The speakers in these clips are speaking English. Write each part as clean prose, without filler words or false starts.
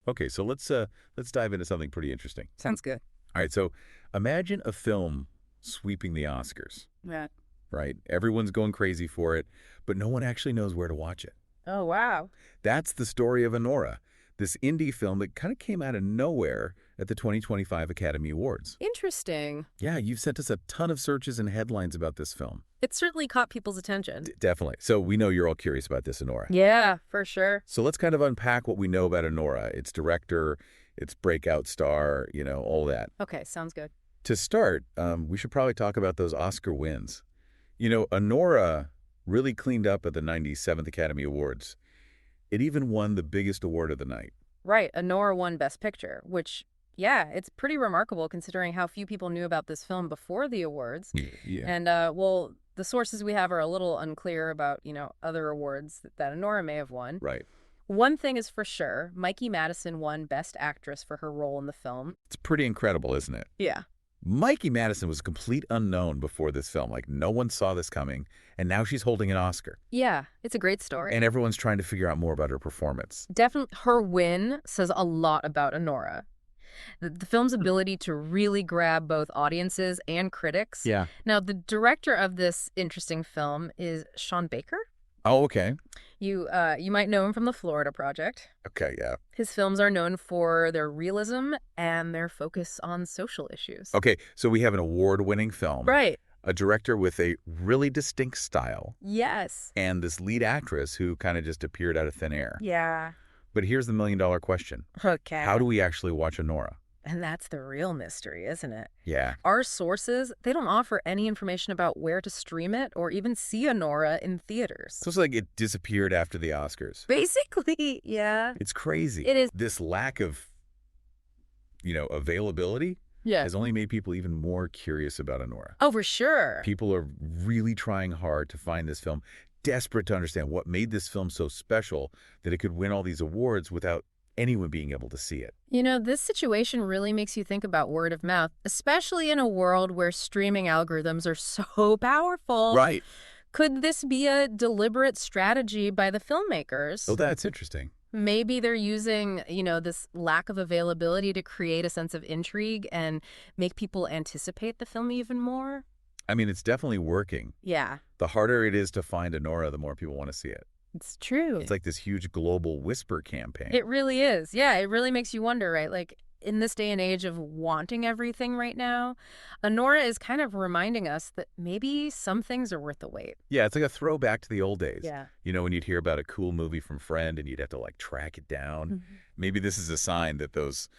Okay, so let's dive into something pretty interesting. Sounds good. All right, so imagine a film sweeping the Oscars, Yeah. right? Everyone's going crazy for it, but no one actually knows where to watch it. Oh, wow. That's the story of Anora, this indie film that kind of came out of nowhere at the 2025 Academy Awards. Interesting. Yeah, you've sent us a ton of searches and headlines about this film. It certainly caught people's attention. Definitely. So we know you're all curious about this, Anora. Yeah, for sure. So let's kind of unpack what we know about Anora, its director, its breakout star, all that. Okay, sounds good. To start, we should probably talk about those Oscar wins. Anora really cleaned up at the 97th Academy Awards. It even won the biggest award of the night. Right, Anora won Best Picture, which, yeah, it's pretty remarkable considering how few people knew about this film before the awards. Yeah. And, well, the sources we have are a little unclear about, other awards that Anora may have won. Right. One thing is for sure, Mikey Madison won Best Actress for her role in the film. It's pretty incredible, isn't it? Yeah. Mikey Madison was a complete unknown before this film. Like, no one saw this coming, and now she's holding an Oscar. Yeah, it's a great story. And everyone's trying to figure out more about her performance. Definitely, her win says a lot about Anora. The film's ability to really grab both audiences and critics. Yeah. Now, the director of this interesting film is Sean Baker. Oh, okay. You might know him from the Florida Project. Okay, yeah. His films are known for their realism and their focus on social issues. Okay, so we have an award-winning film. Right. A director with a really distinct style. Yes. And this lead actress who kind of just appeared out of thin air. Yeah. But here's the million-dollar question. Okay. How do we actually watch Anora? And that's the real mystery, isn't it? Yeah. Our sources, they don't offer any information about where to stream it or even see Anora in theaters. So it's like it disappeared after the Oscars. Basically, yeah. It's crazy. It is. This lack of, availability has only made people even more curious about Anora. Oh, for sure. People are really trying hard to find this film, desperate to understand what made this film so special that it could win all these awards without anyone being able to see it. This situation really makes you think about word of mouth, especially in a world where streaming algorithms are so powerful. Right. Could this be a deliberate strategy by the filmmakers? Oh, that's interesting. Maybe they're using, this lack of availability to create a sense of intrigue and make people anticipate the film even more. I mean, it's definitely working. Yeah. The harder it is to find Anora, the more people want to see it. It's true. It's like this huge global whisper campaign. It really is. Yeah, it really makes you wonder, right? Like, in this day and age of wanting everything right now, Anora is kind of reminding us that maybe some things are worth the wait. Yeah, it's like a throwback to the old days. Yeah. When you'd hear about a cool movie from Friend and you'd have to, track it down. Mm-hmm. Maybe this is a sign that those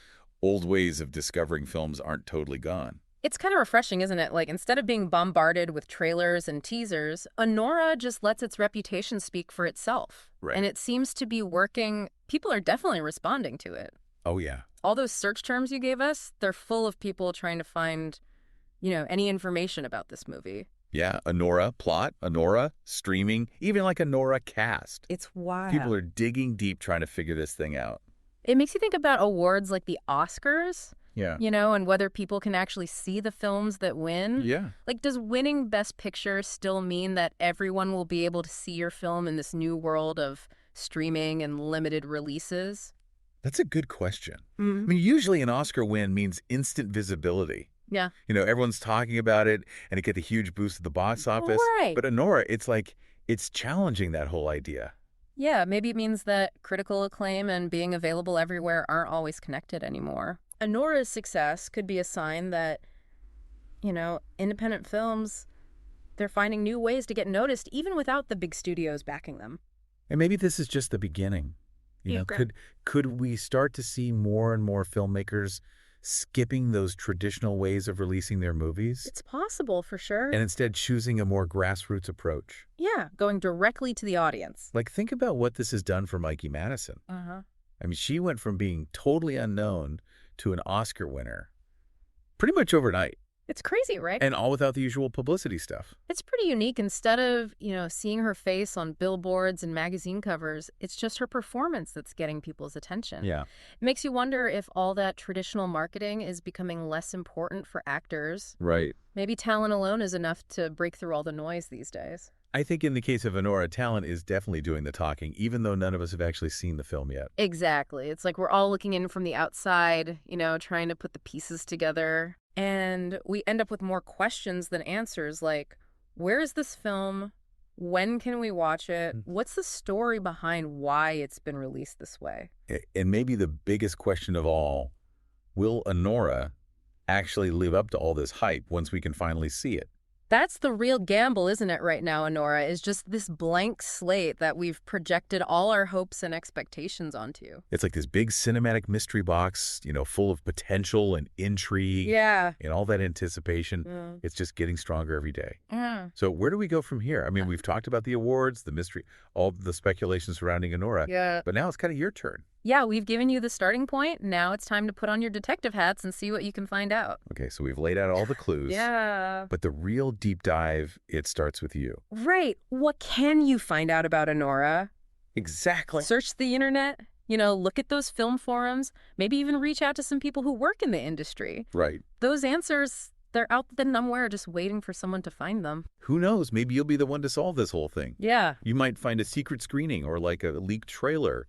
old ways of discovering films aren't totally gone. It's kind of refreshing, isn't it? Like, instead of being bombarded with trailers and teasers, Anora just lets its reputation speak for itself. Right. And it seems to be working. People are definitely responding to it. Oh, yeah. All those search terms you gave us, they're full of people trying to find, any information about this movie. Yeah, Anora plot, Anora streaming, even like Anora cast. It's wild. People are digging deep trying to figure this thing out. It makes you think about awards like the Oscars. Yeah. And whether people can actually see the films that win. Yeah. Like, does winning Best Picture still mean that everyone will be able to see your film in this new world of streaming and limited releases? That's a good question. Mm-hmm. I mean, usually an Oscar win means instant visibility. Yeah. Everyone's talking about it and it gets a huge boost at the box office. Right. But Anora, it's challenging that whole idea. Yeah, maybe it means that critical acclaim and being available everywhere aren't always connected anymore. Anora's success could be a sign that, independent films, they're finding new ways to get noticed even without the big studios backing them. And maybe this is just the beginning. Could we start to see more and more filmmakers skipping those traditional ways of releasing their movies? It's possible, for sure. And instead choosing a more grassroots approach. Yeah, going directly to the audience. Think about what this has done for Mikey Madison. Uh-huh. I mean, she went from being totally unknown to an Oscar winner pretty much overnight. It's crazy, right? And all without the usual publicity stuff. It's pretty unique. Instead of, seeing her face on billboards and magazine covers, it's just her performance that's getting people's attention. Yeah. It makes you wonder if all that traditional marketing is becoming less important for actors. Right. Maybe talent alone is enough to break through all the noise these days. I think in the case of Honora, talent is definitely doing the talking, even though none of us have actually seen the film yet. Exactly. It's like we're all looking in from the outside, trying to put the pieces together. And we end up with more questions than answers, like, where is this film? When can we watch it? What's the story behind why it's been released this way? And maybe the biggest question of all, will Honora actually live up to all this hype once we can finally see it? That's the real gamble, isn't it, right now, Honora, is just this blank slate that we've projected all our hopes and expectations onto. It's like this big cinematic mystery box, full of potential and intrigue. Yeah. And all that anticipation. It's just getting stronger every day. Yeah. So where do we go from here? I mean, we've talked about the awards, the mystery, all the speculation surrounding Honora. Yeah. But now it's kind of your turn. Yeah, we've given you the starting point. Now it's time to put on your detective hats and see what you can find out. Okay, so we've laid out all the clues. Yeah. But the real deep dive, it starts with you. Right. What can you find out about Honora? Exactly. Search the internet, look at those film forums, maybe even reach out to some people who work in the industry. Right. Those answers, they're out there somewhere just waiting for someone to find them. Who knows? Maybe you'll be the one to solve this whole thing. Yeah. You might find a secret screening or like a leaked trailer,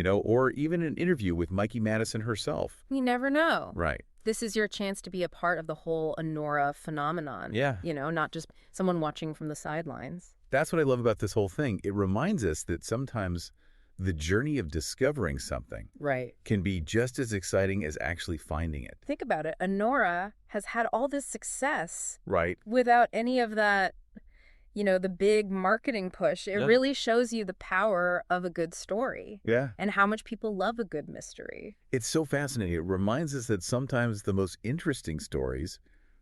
or even an interview with Mikey Madison herself. We never know. Right. This is your chance to be a part of the whole Honora phenomenon. Yeah. Not just someone watching from the sidelines. That's what I love about this whole thing. It reminds us that sometimes the journey of discovering something can be just as exciting as actually finding it. Think about it. Honora has had all this success without any of that, the big marketing push. It really shows you the power of a good story. Yeah. And how much people love a good mystery. It's so fascinating. It reminds us that sometimes the most interesting stories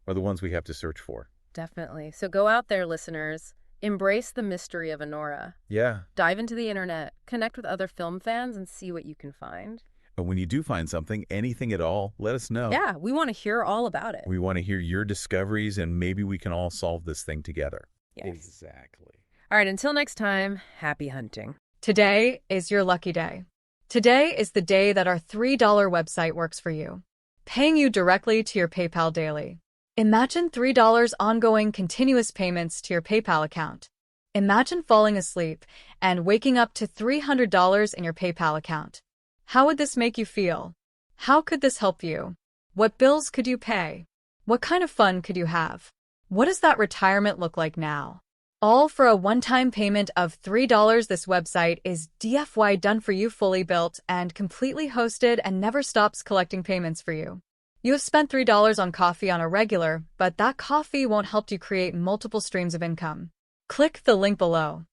are the ones we have to search for. Definitely. So go out there, listeners. Embrace the mystery of Honora. Yeah. Dive into the internet, connect with other film fans, and see what you can find. And when you do find something, anything at all, let us know. Yeah, we want to hear all about it. We want to hear your discoveries, and maybe we can all solve this thing together. Yes. Exactly. All right, until next time, happy hunting. Today is your lucky day. Today is the day that our $3 website works for you, paying you directly to your PayPal daily. Imagine $3 ongoing continuous payments to your PayPal account. Imagine falling asleep and waking up to $300 in your PayPal account. How would this make you feel? How could this help you? What bills could you pay? What kind of fun could you have? What does that retirement look like now? All for a one-time payment of $3. This website is DFY done for you, fully built and completely hosted, and never stops collecting payments for you. You have spent $3 on coffee on a regular, but that coffee won't help you create multiple streams of income. Click the link below.